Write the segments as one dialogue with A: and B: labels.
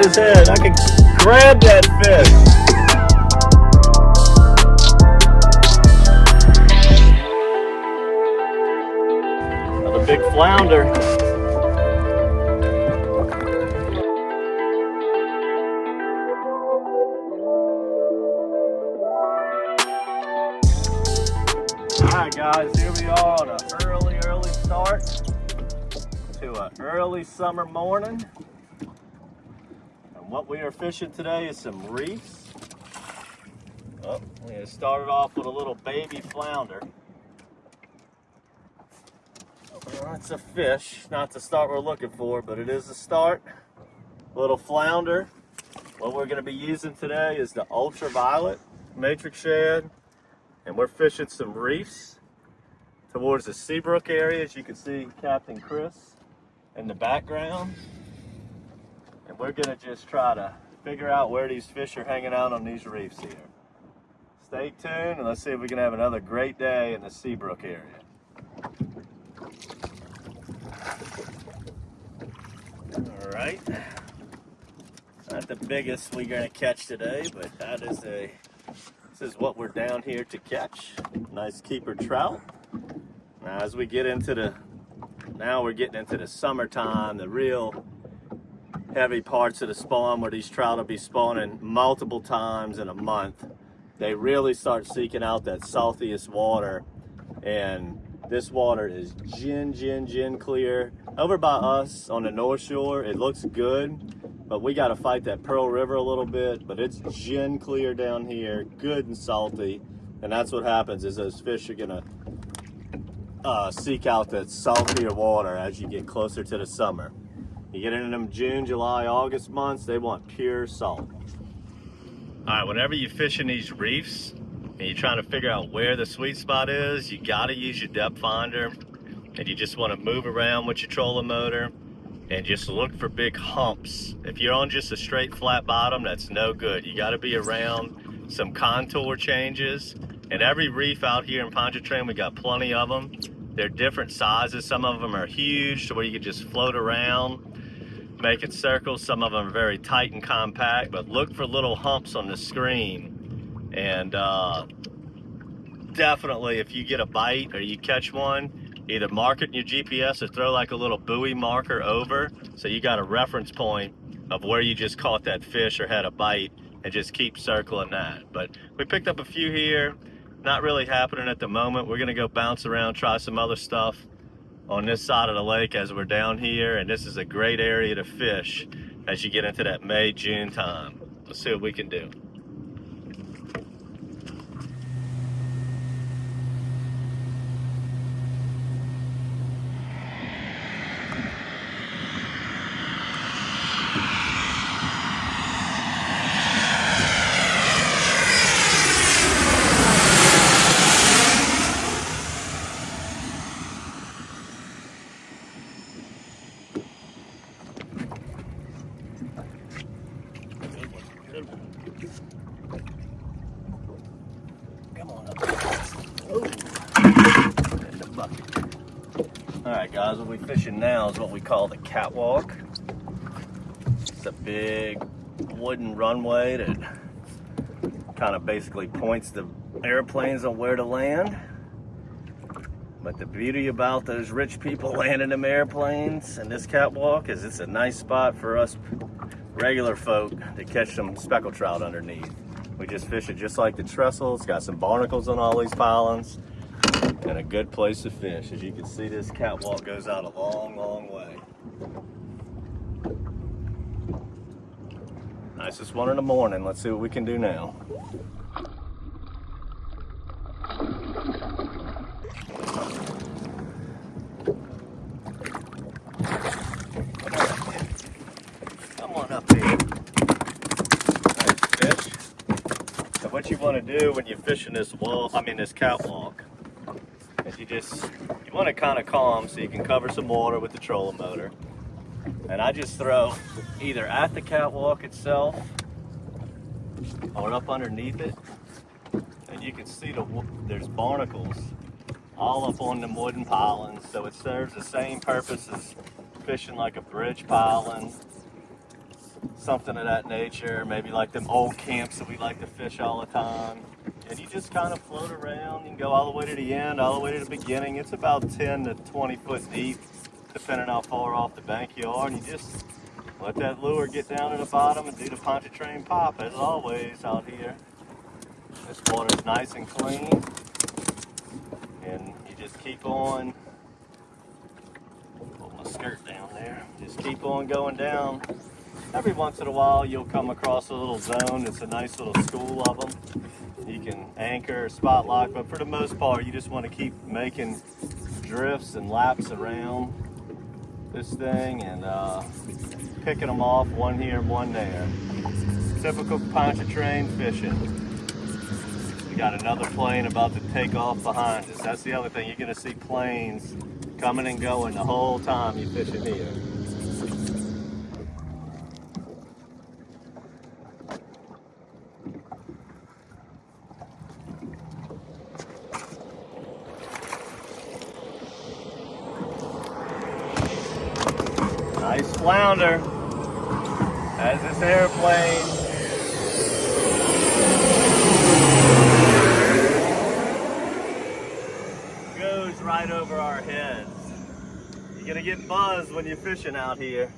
A: inside his head. I can grab that fish. Another big flounder. Alright guys, here we are on an early start to an early summer morning. And what we are fishing today is some reefs. Oh, we started off with a little baby flounder. Well, it's a fish, not the start we're looking for, but it is a start. Little flounder. What we're going to be using today is the ultraviolet matrix shad. And we're fishing some reefs towards the Seabrook area, as you can see Captain Chris in the background. And we're gonna just try to figure out where these fish are hanging out on these reefs here. Stay tuned and let's see if we can have another great day in the Seabrook area. All right, not the biggest we're gonna catch today, but this is what we're down here to catch. Nice keeper trout. Now as we get into we're getting into the summertime, the real heavy parts of the spawn where these trout will be spawning multiple times in a month. They really start seeking out that saltiest water, and this water is gin clear. Over by us on the North Shore, it looks good, but we got to fight that Pearl River a little bit, but it's gin clear down here, good and salty, and that's what happens is those fish are gonna seek out that saltier water as you get closer to the summer. You get into them June, July, August months, they want pure salt. All right, whenever you're fishing these reefs and you're trying to figure out where the sweet spot is, you gotta use your depth finder, and you just wanna move around with your trolling motor and just look for big humps. If you're on just a straight flat bottom, that's no good. You gotta be around some contour changes. And every reef out here in Pontchartrain, we got plenty of them. They're different sizes. Some of them are huge to where you can just float around, making circles. Some of them are very tight and compact, but look for little humps on the screen. And definitely if you get a bite or you catch one, either mark it in your GPS or throw like a little buoy marker over, so you got a reference point of where you just caught that fish or had a bite, and just keep circling that. But we picked up a few here, not really happening at the moment. We're gonna go bounce around, try some other stuff on this side of the lake as we're down here, and this is a great area to fish as you get into that May, June time. Let's see what we can do. Come on up. Oh. In the bucket. All right, guys, what we're fishing now is what we call the catwalk. It's a big wooden runway that kind of basically points the airplanes on where to land. But the beauty about those rich people landing them airplanes and this catwalk is it's a nice spot for us regular folk to catch some speckled trout underneath. We just fish it just like the trestle. It's got some barnacles on all these pylons and a good place to fish. As you can see, this catwalk goes out a long way. Nicest one in the morning. Let's see what we can do now. Come on up here. Nice fish. So what you want to do when you're fishing this this catwalk, is you want to kind of calm so you can cover some water with the trolling motor. And I just throw either at the catwalk itself or up underneath it. And you can see there's barnacles all up on them wooden pylons, so it serves the same purpose as fishing like a bridge piling. something of that nature, maybe like them old camps that we like to fish all the time. And you just kind of float around. You can go all the way to the end, all the way to the beginning. It's about 10 to 20 foot deep, depending how far off the bank you are. And you just let that lure get down to the bottom and do the pontotrain pop, as always out here. This water's nice and clean. And you just keep on, put my skirt down there, just keep on going down. Every once in a while you'll come across a little zone. It's a nice little school of them. You can anchor or spot lock, but for the most part you just want to keep making drifts and laps around this thing and picking them off, one here and one there. Typical pontotrain fishing. We got another plane about to take off behind us. That's the other thing. You're going to see planes coming and going the whole time you're fishing here. Nice flounder. As this airplane goes right over our heads. You're gonna get buzzed when you're fishing out here.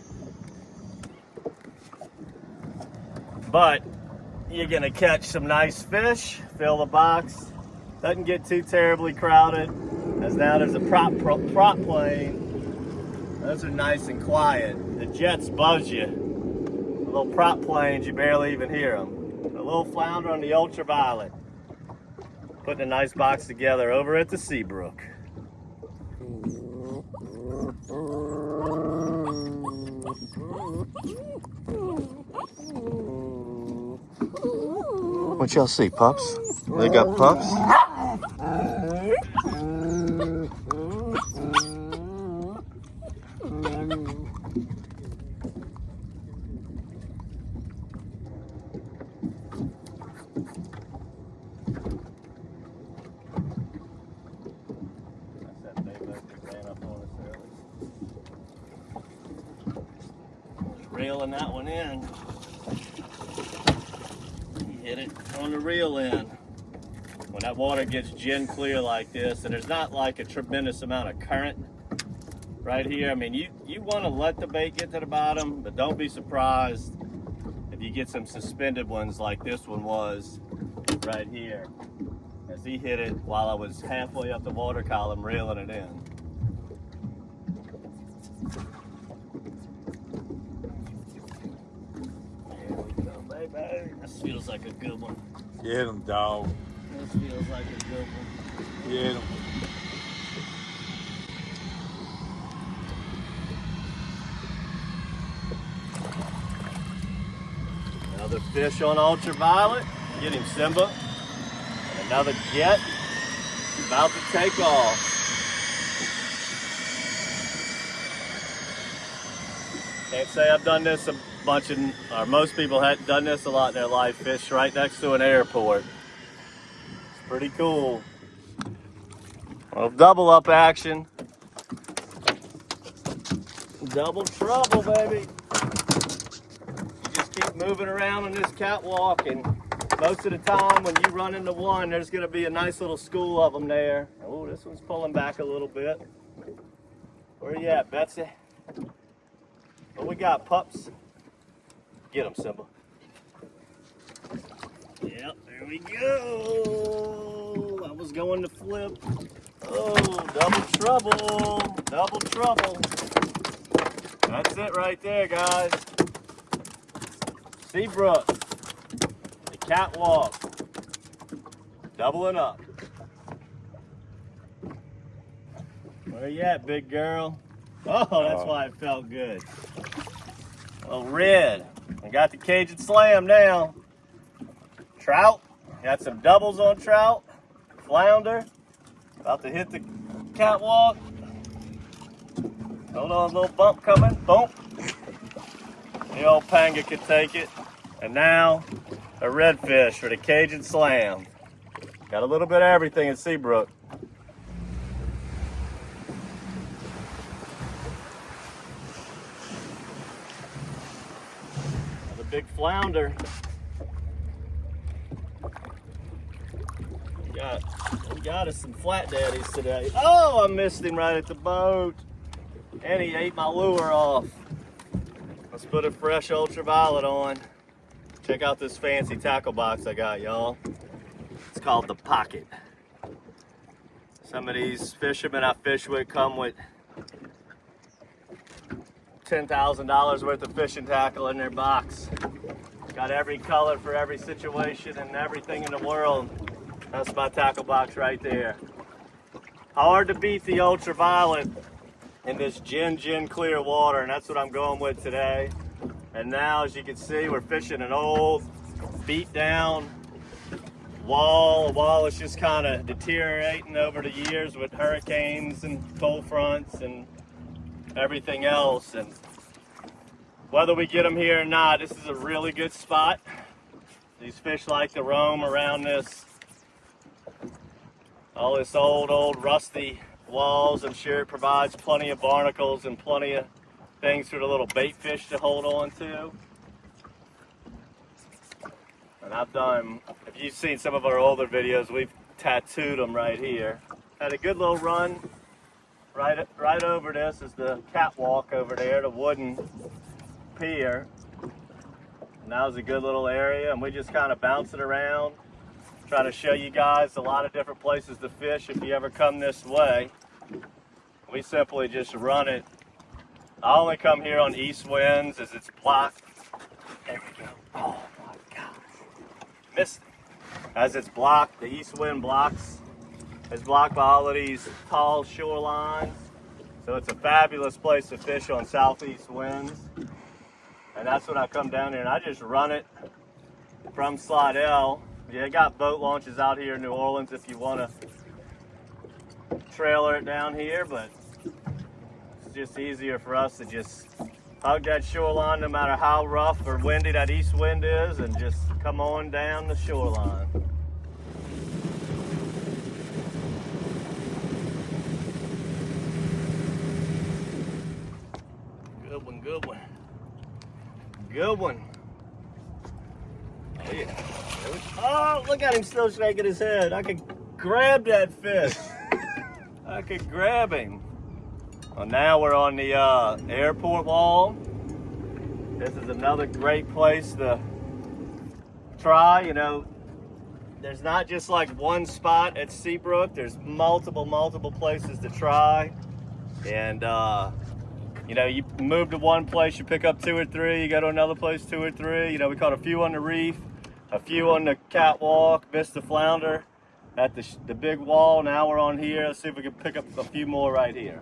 A: But you're gonna catch some nice fish, fill the box. Doesn't get too terribly crowded. As now there's a prop plane. Those are nice and quiet. The jets buzz you. The little prop planes, you barely even hear them. A little flounder on the ultraviolet. Putting a nice box together over at the Seabrook. What y'all see, pups? They got pups? Reeling that one in. You hit it on the reel end. When that water gets gin clear like this, and there's not like a tremendous amount of current right here. I mean, you want to let the bait get to the bottom, but don't be surprised if you get some suspended ones like this one was right here. As he hit it while I was halfway up the water column reeling it in. This feels like a good one.
B: Get him, dog.
A: This feels like a good one.
B: Get him.
A: Another fish on ultraviolet. Get him, Simba. And another jet about to take off. Can't say I've done this a bunch of, or most people hadn't done this a lot in their life. Fish right next to an airport. It's pretty cool. A little double up action. Double trouble, baby. You just keep moving around on this catwalk, and most of the time when you run into one, there's going to be a nice little school of them there. Oh, this one's pulling back a little bit. Where you at, Betsy? What we got, pups? Get them, Simba. Yep, there we go. I was going to flip. Oh, double trouble. Double trouble. That's it right there, guys. Seabrook. The catwalk. Doubling up. Where you at, big girl? Oh, that's why it felt good. Oh, red. I got the Cajun Slam now. Trout. Got some doubles on trout. Flounder. About to hit the catwalk. Hold on, a little bump coming. Boom. The old panga could take it. And now, a redfish for the Cajun Slam. Got a little bit of everything in Seabrook. flounder. We got us some flat daddies today. Oh, I missed him right at the boat. And he ate my lure off. Let's put a fresh ultraviolet on. Check out this fancy tackle box I got, y'all. It's called the Pocket. Some of these fishermen I fish with come with $10,000 worth of fishing tackle in their box. Got every color for every situation and everything in the world. That's my tackle box right there. Hard to beat the ultraviolet in this gin clear water, and that's what I'm going with today. And now, as you can see, we're fishing an old, beat down wall. A wall that's just kind of deteriorating over the years with hurricanes and cold fronts and everything else. And whether we get them here or not, this is a really good spot. These fish like to roam around this, all this old rusty walls. I'm sure it provides plenty of barnacles and plenty of things for the little bait fish to hold on to. And I've done, if you've seen some of our older videos, we've tattooed them right here. Had a good little run. Right over this is the catwalk over there, the wooden pier. And that was a good little area, and we just kind of bounce it around. Try to show you guys a lot of different places to fish if you ever come this way. We simply just run it. I only come here on east winds as it's blocked. There we go. Oh my gosh. Missed it. As it's blocked, the east wind blocks. It's blocked by all of these tall shorelines. So it's a fabulous place to fish on southeast winds. And that's when I come down here and I just run it from Slidell. Yeah, got boat launches out here in New Orleans if you want to trailer it down here, but it's just easier for us to just hug that shoreline no matter how rough or windy that east wind is and just come on down the shoreline. Good one, good one. Good one. Oh yeah. Oh, look at him still shaking his head. I could grab that fish. I could grab him. Well, now we're on the airport wall. This is another great place to try. You know, there's not just like one spot at Seabrook. There's multiple places to try. And, you know, you move to one place, you pick up 2 or 3. You go to another place, 2 or 3. You know, we caught a few on the reef. A few on the catwalk, missed the flounder at the big wall. Now we're on here. Let's see if we can pick up a few more right here.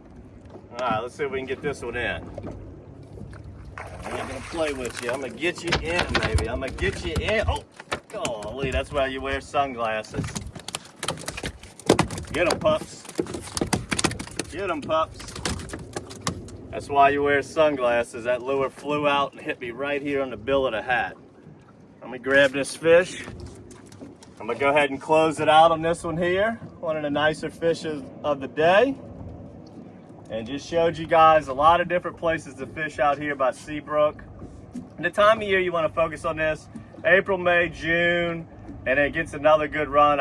A: All right, let's see if we can get this one in. I'm not gonna play with you. I'm gonna get you in, baby. I'm gonna get you in. Oh, golly, that's why you wear sunglasses. Get them, pups. Get them, pups. That's why you wear sunglasses. That lure flew out and hit me right here on the bill of the hat. Let me grab this fish. I'm gonna go ahead and close it out on this one here. One of the nicer fishes of the day. And just showed you guys a lot of different places to fish out here by Seabrook. And the time of year you wanna focus on this, April, May, June, and it gets another good run,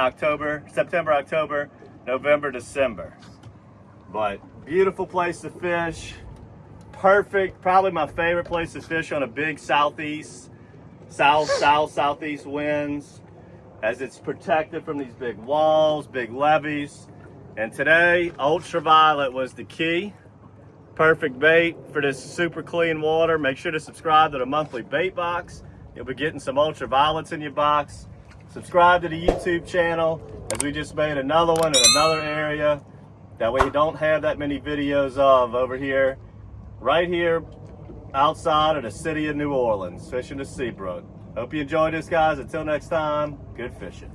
A: September, October, November, December. But beautiful place to fish. Perfect, probably my favorite place to fish on a big southeast winds, as it's protected from these big walls, big levees. And today, ultraviolet was the key. Perfect bait for this super clean water. Make sure to subscribe to the monthly bait box. You'll be getting some ultraviolets in your box. Subscribe to the YouTube channel, as we just made another one in another area that we don't have that many videos of over here, right here outside of the city of New Orleans, fishing the Seabrook. Hope you enjoyed this, guys. Until next time, good fishing.